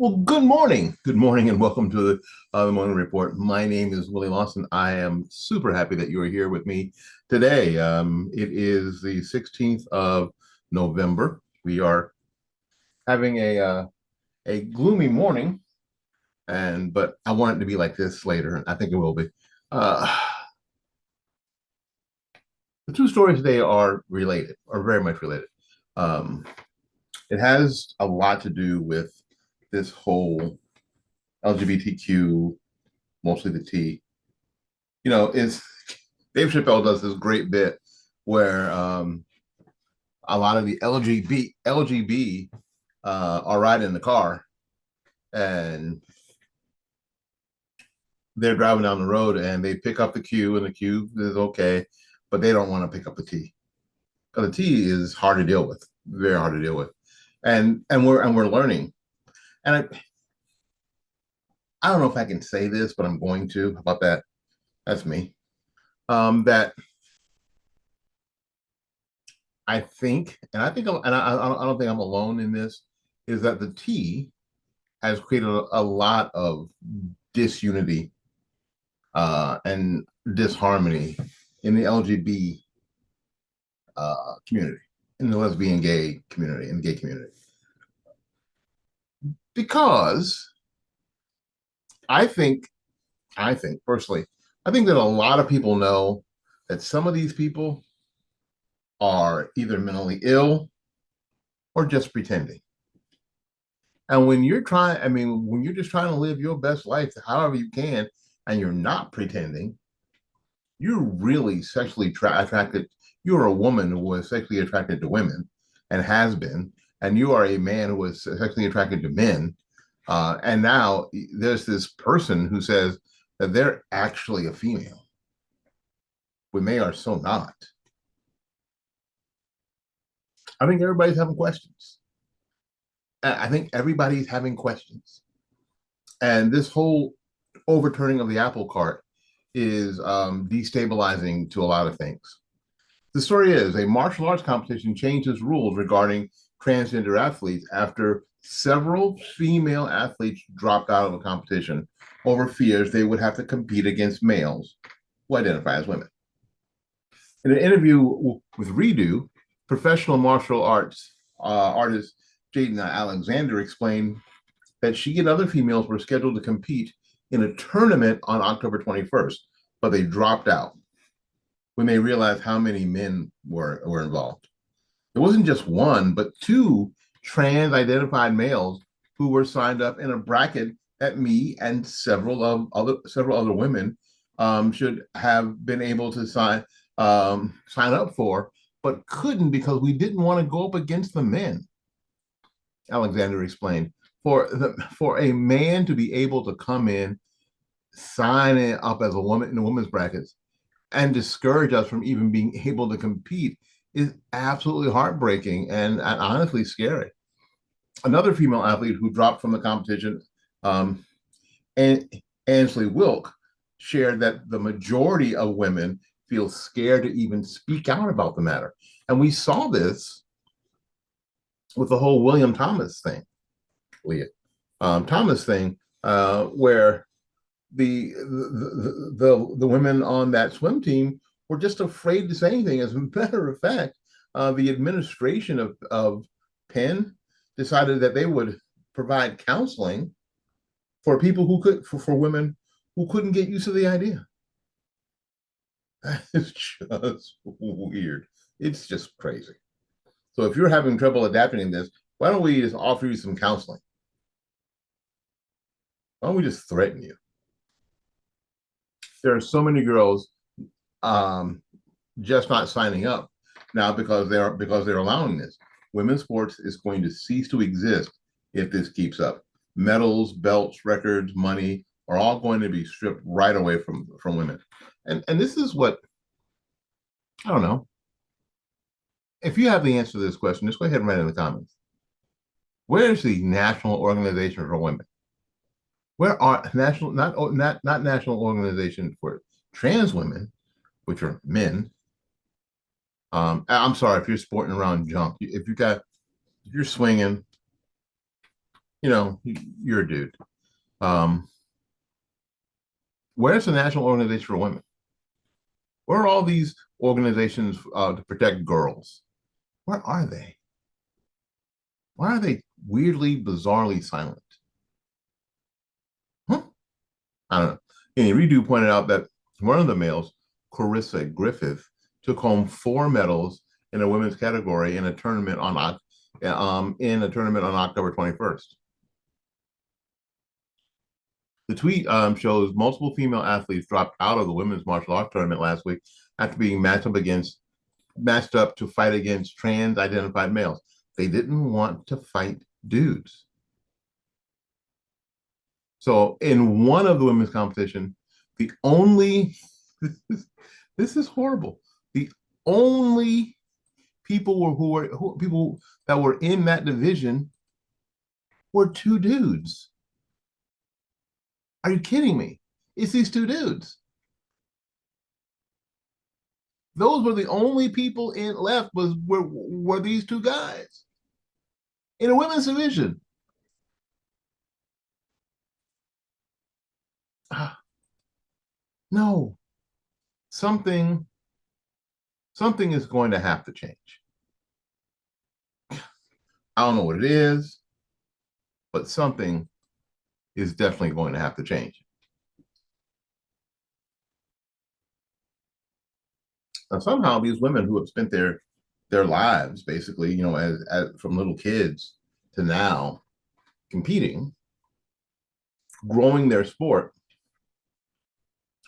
Well, good morning. Good morning, and welcome to the Morning Report. My name is Willie Lawson. I am super happy that you are here with me today. It is the 16th of November. We are having a gloomy morning, but I want it to be like this later, and I think it will be. Uh, the two stories today are related, are very much related. Um, it has a lot to do with this whole LGBTQ, mostly the T. Is Dave Chappelle does this great bit where a lot of the LGB are riding in the car and they're driving down the road and they pick up the Q and the Q is okay, but they don't want to pick up the T because the T is hard to deal with, very hard to deal with, and we're learning. And I don't know if I can say this, but I'm going to. How about that? That's me. That I think, and I think, and I don't think I'm alone in this, is that the T has created a lot of disunity and disharmony in the LGBT community, in the lesbian gay community, in the gay community. Because I think, I think personally, I think that a lot of people know that some of these people are either mentally ill or just pretending. And when you're trying, I mean, when you're just trying to live your best life however you can, and you're not pretending, you're really sexually attracted. You're a woman who is sexually attracted to women and has been, and you are a man who is sexually attracted to men. And now there's this person who says that they're actually a female when they are so not. I think everybody's having questions. I think everybody's having questions. And this whole overturning of the apple cart is destabilizing to a lot of things. The story is a martial arts competition changed its rules regarding transgender athletes after several female athletes dropped out of a competition over fears they would have to compete against males who identify as women. In an interview with Redo, professional martial arts artist Jaden Alexander explained that she and other females were scheduled to compete in a tournament on October 21st, but they dropped out when they realized how many men were involved. It wasn't just one, but two trans identified males who were signed up in a bracket that me and several other women should have been able to sign up for, but couldn't because we didn't want to go up against the men. Alexander explained, for a man to be able to come in, sign it up as a woman in the women's brackets, and discourage us from even being able to compete is absolutely heartbreaking and honestly scary. Another female athlete who dropped from the competition, and Ansley Wilk, shared that the majority of women feel scared to even speak out about the matter. And we saw this with the whole William Thomas thing, Thomas thing, where the women on that swim team were just afraid to say anything. As a matter of fact, the administration of Penn decided that they would provide counseling for people who could for women who couldn't get used to the idea. It's just weird. It's just crazy. So if you're having trouble adapting to this, why don't we just offer you some counseling? Why don't we just threaten you? There are so many girls just not signing up now because they're allowing this. Women's sports is going to cease to exist if this keeps up. Medals, belts, records, money are all going to be stripped right away from women. And this is what, I don't know. If you have the answer to this question, just go ahead and write it in the comments. Where is the National Organization for Women? Where are not National Organization for Trans Women, which are men? I'm sorry if you're sporting around junk. If you're swinging, you're a dude. Um, where's the National Organization for Women? Where are all these organizations to protect girls? Where are they? Why are they weirdly, bizarrely silent? Huh? I don't know. And Redo pointed out that one of the males, Carissa Griffith, took home 4 medals in a women's category in a tournament on October 21st. The tweet shows multiple female athletes dropped out of the women's martial arts tournament last week after being matched up to fight against trans-identified males. They didn't want to fight dudes. So in one of the women's competition, the only this is horrible. The only people that were in that division were 2 dudes. Are you kidding me? It's these 2 dudes. Those were the only people left were these 2 guys in a women's division. Ah, no, something something is going to have to change. I don't know what it is, but something is definitely going to have to change. And somehow these women who have spent their lives basically, as from little kids to now competing, growing their sport,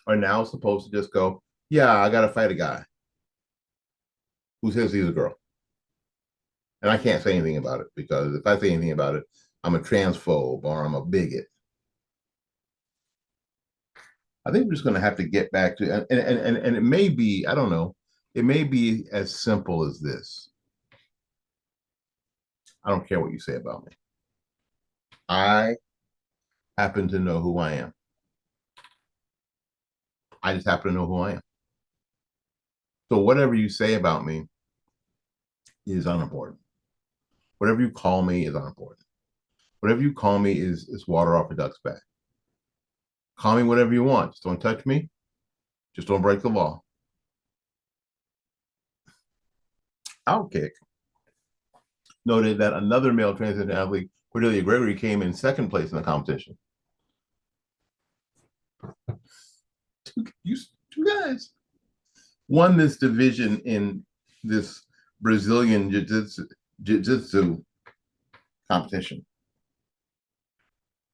are now supposed to just go, yeah, I got to fight a guy who says he's a girl. And I can't say anything about it because if I say anything about it, I'm a transphobe or I'm a bigot. I think we're just going to have to get back to, and it may be, I don't know, it may be as simple as this. I don't care what you say about me. I happen to know who I am. I just happen to know who I am. So whatever you say about me is unimportant. Whatever you call me is unimportant. Whatever you call me is water off a duck's back. Call me whatever you want. Just don't touch me. Just don't break the law. Outkick noted that another male transgender athlete, Cordelia Gregory, came in second place in the competition. Two guys won this division in this Brazilian jiu-jitsu competition.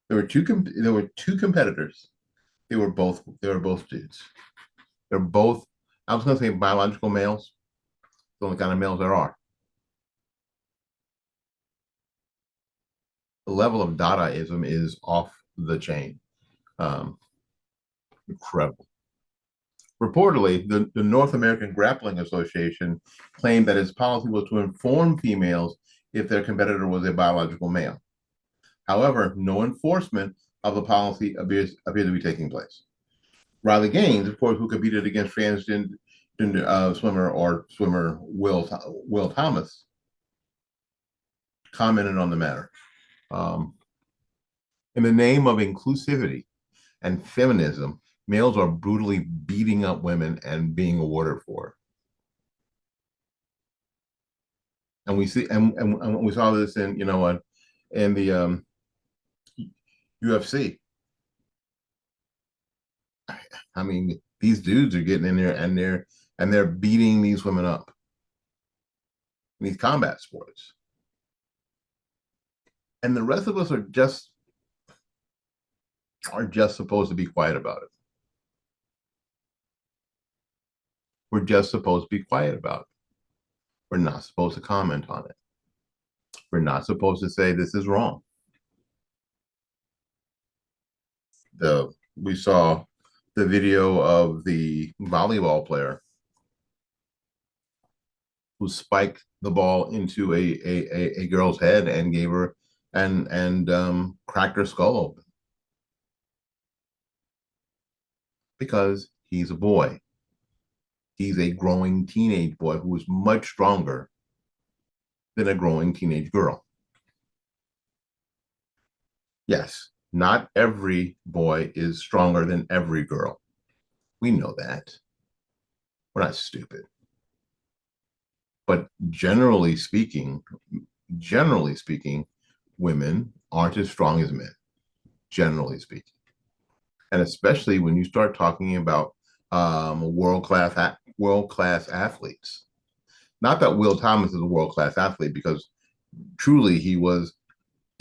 There were two competitors. They were both dudes. They're both, I was going to say biological males, the only kind of males there are. The level of Dadaism is off the chain. Incredible. Reportedly, the North American Grappling Association claimed that its policy was to inform females if their competitor was a biological male. However, no enforcement of the policy appears to be taking place. Riley Gaines, of course, who competed against transgender swimmer Will Thomas, commented on the matter. In the name of inclusivity and feminism, males are brutally beating up women and being awarded for it. And we see, and we saw this in the UFC. I mean, these dudes are getting in there and they're beating these women up in these combat sports. And the rest of us are just supposed to be quiet about it. We're just supposed to be quiet about it. We're not supposed to comment on it. We're not supposed to say this is wrong. We saw the video of the volleyball player who spiked the ball into a girl's head and gave her and cracked her skull open because he's a boy. He's a growing teenage boy who is much stronger than a growing teenage girl. Yes, not every boy is stronger than every girl. We know that. We're not stupid. But generally speaking, women aren't as strong as men, generally speaking. And especially when you start talking about world class athletes. Not that Will Thomas is a world class athlete, because truly he was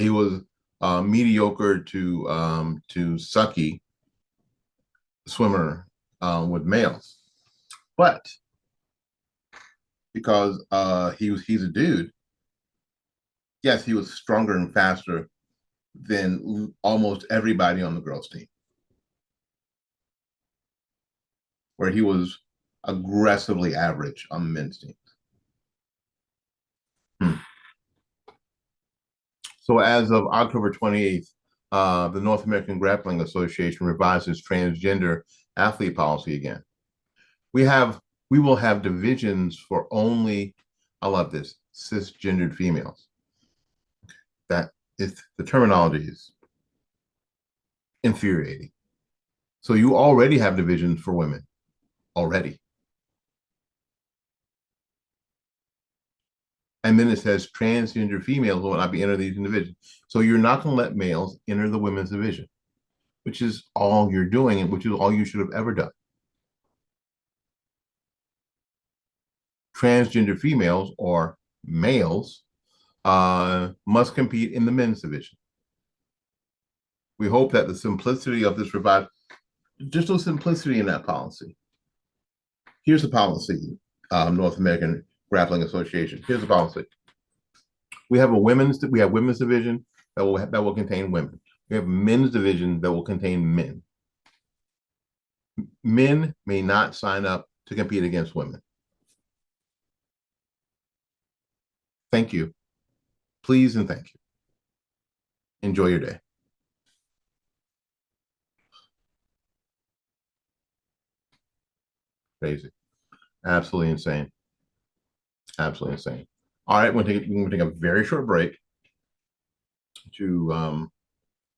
mediocre to sucky swimmer with males, but because he's a dude, yes, he was stronger and faster than almost everybody on the girls' team, where he was aggressively average on the men's team. Hmm. So as of October 28th, the North American Grappling Association revised its transgender athlete policy again. We will have divisions for only, I love this, cisgendered females. That is, the terminology is infuriating. So you already have divisions for women already. And then it says transgender females will not be entered these divisions. So you're not going to let males enter the women's division, which is all you're doing, and which is all you should have ever done. Transgender females or males must compete in the men's division. We hope that the simplicity of this revive, just the simplicity in that policy. Here's the policy, North American Grappling Association. Here's the policy. We have women's division that will contain women. We have men's division that will contain men. Men may not sign up to compete against women. Thank you. Please and thank you. Enjoy your day. Crazy. Absolutely insane. Absolutely insane. All right, we're going to take a very short break to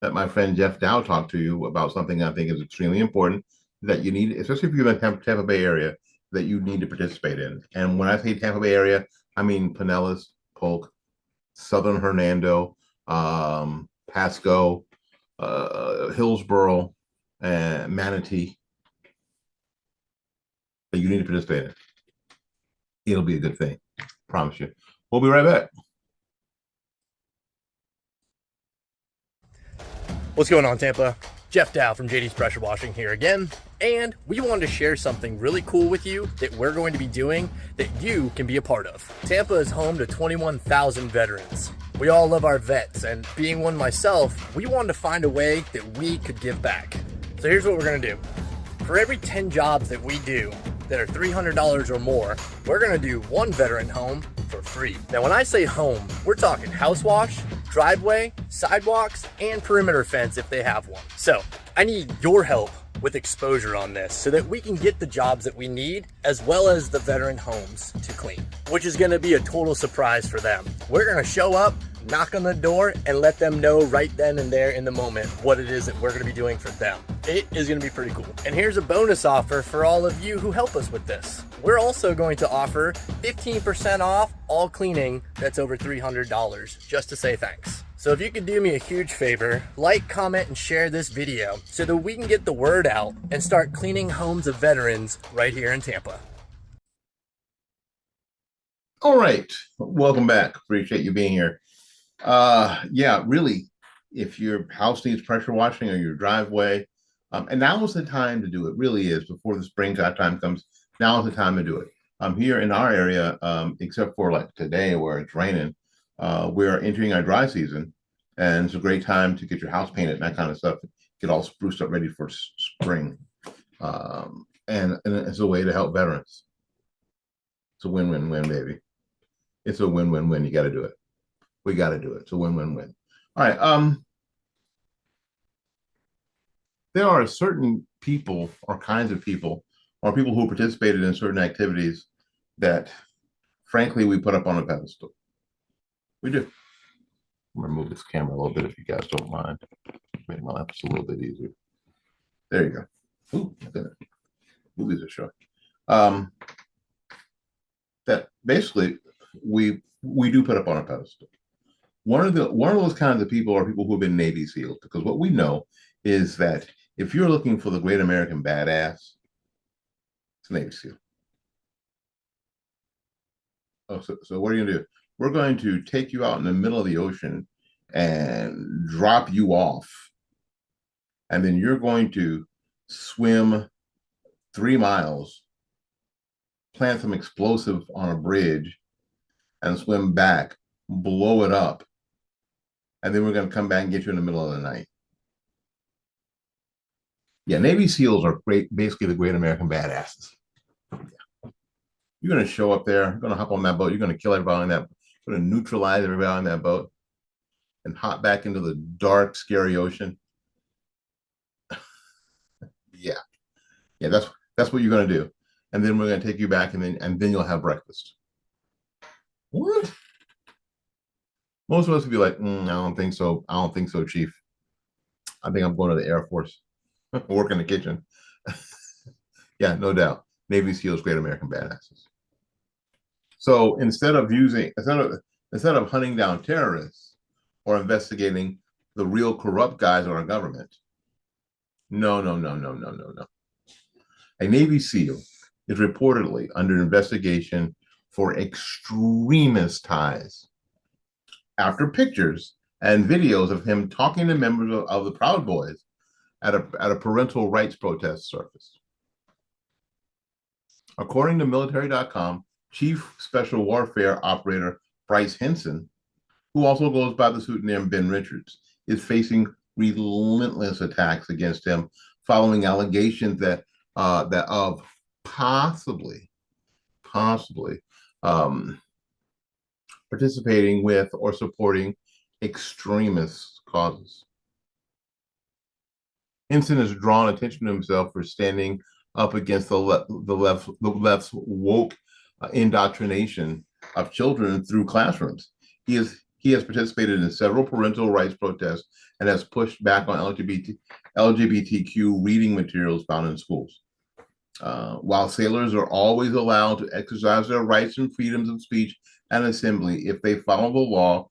let my friend Jeff Dow talk to you about something I think is extremely important that you need, especially if you're in the Tampa Bay area, that you need to participate in. And when I say Tampa Bay area, I mean Pinellas, Polk, Southern Hernando, Pasco, Hillsboro, and Manatee. That you need to participate in. It'll be a good thing. Promise you. We'll be right back. What's going on, Tampa? Jeff Dow from JD's Pressure Washing here again, and we wanted to share something really cool with you that we're going to be doing that you can be a part of. Tampa is home to 21,000 veterans. We all love our vets, and being one myself, we wanted to find a way that we could give back. So here's what we're going to do. For every 10 jobs that we do that are $300 or more, we're going to do one veteran home for free. Now, when I say home, we're talking house wash, driveway, sidewalks, and perimeter fence if they have one. So I need your help with exposure on this so that we can get the jobs that we need, as well as the veteran homes to clean, which is going to be a total surprise for them. We're going to show up, knock on the door, and let them know right then and there in the moment what it is that we're going to be doing for them. It is going to be pretty cool. And here's a bonus offer for all of you who help us with this. We're also going to offer 15% off all cleaning that's over $300, just to say thanks. So if you could do me a huge favor, like, comment, and share this video so that we can get the word out and start cleaning homes of veterans right here in Tampa. All right. Welcome back. Appreciate you being here. Yeah, really, if your house needs pressure washing or your driveway, and now is the time to do it. Really is, before the springtime time comes. Now is the time to do it. Here in our area, except for like today where it's raining, we are entering our dry season, and it's a great time to get your house painted and that kind of stuff. Get all spruced up, ready for spring, and it's a way to help veterans. It's a win-win-win, baby. It's a win-win-win. You got to do it. We got to do it. It's a win-win-win. All right. There are certain people or kinds of people or people who participated in certain activities that, frankly, we put up on a pedestal. We do. I'm gonna move this camera a little bit if you guys don't mind. Make my life just a little bit easier. There you go. Ooh, look at that. Movies are short. That basically we do put up on a pedestal. One of those kinds of people are people who have been Navy SEALs, because what we know is that if you're looking for the great American badass, it's a Navy SEAL. Oh, so what are you gonna do? We're going to take you out in the middle of the ocean and drop you off, and then you're going to swim 3 miles, plant some explosive on a bridge, and swim back, blow it up, and then we're going to come back and get you in the middle of the night. Yeah, Navy SEALs are basically the great American badasses. Yeah. You're going to show up there, you're going to hop on that boat, you're going to kill everybody on that, going to neutralize everybody on that boat, and hop back into the dark, scary ocean. Yeah, yeah, that's what you're going to do, and then we're going to take you back, and then you'll have breakfast. What? Most of us would be like, I don't think so. I don't think so, Chief. I think I'm going to the Air Force, work in the kitchen. Yeah, no doubt. Navy SEALs, great American badasses. So instead of hunting down terrorists or investigating the real corrupt guys in our government, no. A Navy SEAL is reportedly under investigation for extremist ties after pictures and videos of him talking to members of the Proud Boys at a parental rights protest surfaced. According to military.com, Chief Special Warfare Operator Bryce Henson, who also goes by the pseudonym Ben Richards, is facing relentless attacks against him following allegations that of possibly participating with or supporting extremist causes. Henson has drawn attention to himself for standing up against the left's woke indoctrination of children through classrooms. He has participated in several parental rights protests and has pushed back on LGBTQ reading materials found in schools. While sailors are always allowed to exercise their rights and freedoms of speech and assembly if they follow the law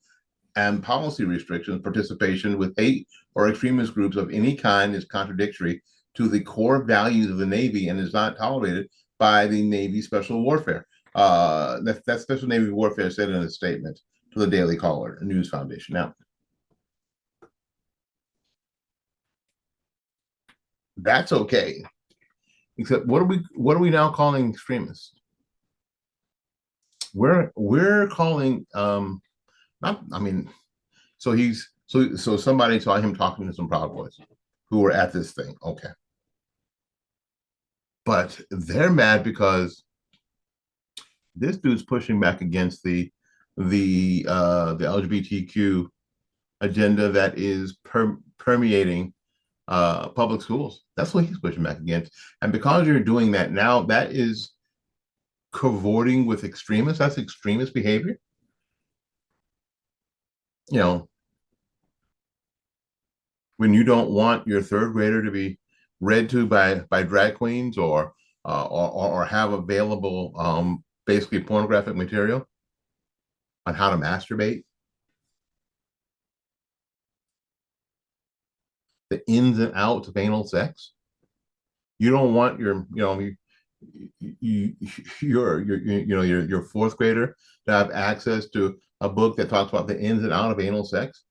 and policy restrictions, participation with hate or extremist groups of any kind is contradictory to the core values of the Navy and is not tolerated by the Navy Special Warfare. That Special Navy Warfare said in a statement to the Daily Caller, a news foundation. Now, that's okay. Except what are we now calling extremists? We're calling not, I mean, so somebody saw him talking to some Proud Boys who were at this thing. Okay. But they're mad because this dude's pushing back against the LGBTQ agenda that is permeating public schools. That's what he's pushing back against. And because you're doing that now, that is cavorting with extremists. That's extremist behavior. You know, when you don't want your third grader to be read to by drag queens or have available basically pornographic material on how to masturbate, the ins and outs of anal sex. You don't want your fourth grader to have access to a book that talks about the ins and outs of anal sex,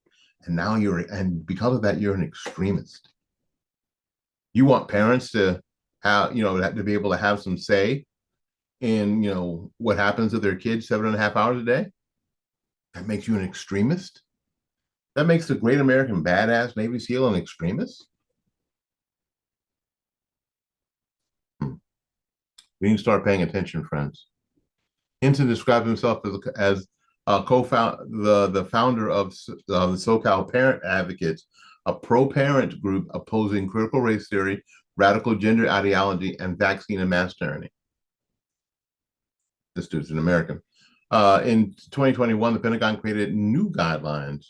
and because of that, you're an extremist. You want parents to have, to be able to have some say in, what happens to their kids 7.5 hours a day. That makes you an extremist. That makes the great American badass Navy SEAL an extremist. We need to start paying attention, friends. Henson described himself as the founder of the SoCal Parent Advocates, a pro-parent group opposing critical race theory, radical gender ideology, and vaccine and mass tyranny. This dude's an American. In 2021, the Pentagon created new guidelines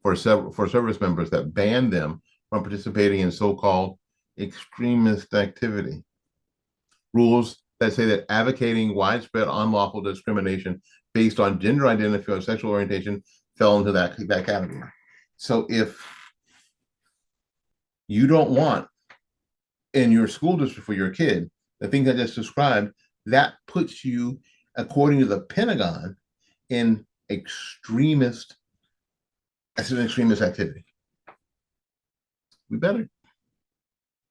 for service members that ban them from participating in so-called extremist activity. Rules that say that advocating widespread unlawful discrimination based on gender identity or sexual orientation fell into that category. So if you don't want in your school district for your kid the things I just described, that puts you, according to the Pentagon, in extremist, as an extremist activity. We better,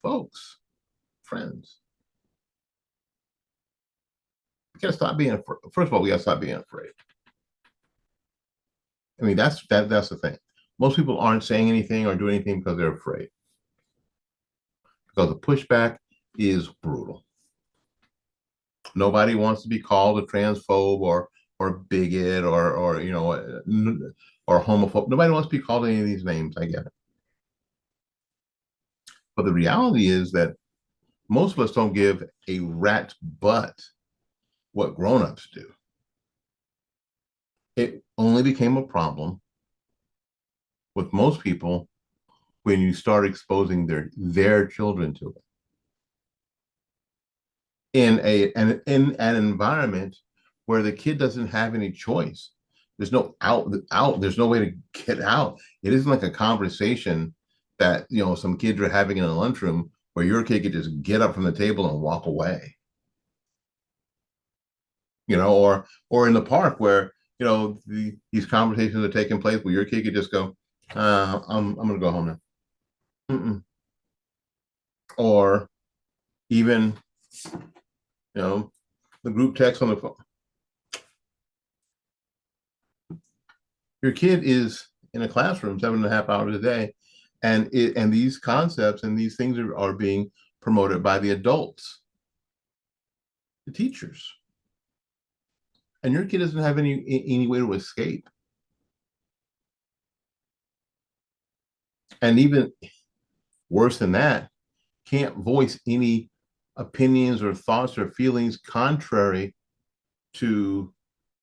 folks, friends, we gotta stop being afraid. First of all, we gotta stop being afraid. I mean, that's the thing. Most people aren't saying anything or doing anything because they're afraid. Because the pushback is brutal. Nobody wants to be called a transphobe or bigot or you know or homophobe. Nobody wants to be called any of these names. I get it. But the reality is that most of us don't give a rat's butt what grown-ups do. It only became a problem with most people when you start exposing their children to it in an environment where the kid doesn't have any choice. There's no out. There's no way to get out. It isn't like a conversation that some kids are having in a lunchroom where your kid could just get up from the table and walk away. Or in the park where these conversations are taking place where your kid could just go, I'm gonna go home now. Mm-mm. Or even the group text on the phone. Your kid is in a classroom 7.5 hours a day, and these concepts and these things are being promoted by the adults, the teachers, and your kid doesn't have any way to escape. And even worse than that, can't voice any opinions or thoughts or feelings contrary to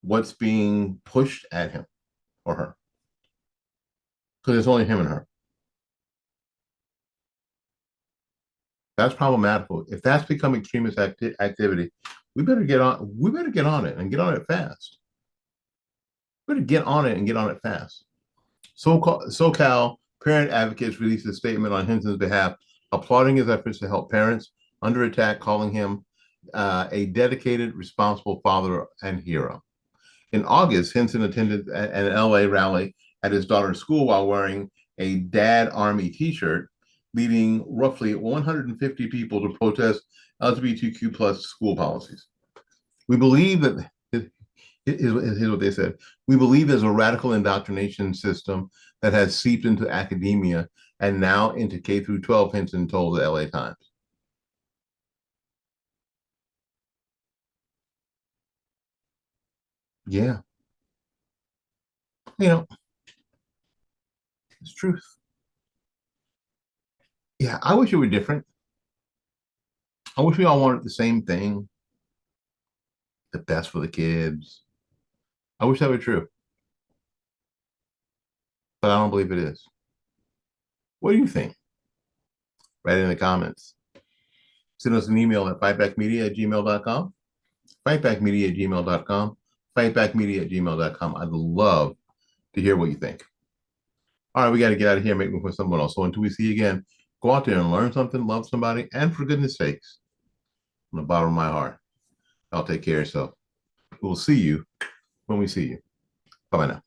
what's being pushed at him or her, because it's only him and her. That's problematical. If that's become extremist activity, we better get on. We better get on it and get on it fast. We better get on it and get on it fast. SoCal parent advocates released a statement on Henson's behalf, applauding his efforts to help parents under attack, calling him a dedicated, responsible father and hero. In August, Henson attended an LA rally at his daughter's school while wearing a Dad Army t-shirt, leading roughly 150 people to protest LGBTQ plus school policies. We believe that, here's what they said, we believe there's a radical indoctrination system that has seeped into academia and now into K through 12, Henson told the LA Times. Yeah. It's truth. Yeah, I wish it were different. I wish we all wanted the same thing, the best for the kids. I wish that were true, but I don't believe it is. What do you think? Write it in the comments. Send us an email at fightbackmedia@gmail.com, fightbackmedia@gmail.com, fightbackmedia@gmail.com. I'd love to hear what you think. All right, we got to get out of here, make room for someone else. So until we see you again, go out there and learn something, love somebody, and for goodness sakes, from the bottom of my heart, I'll take care of yourself. We'll see you when we see you. Bye-bye now.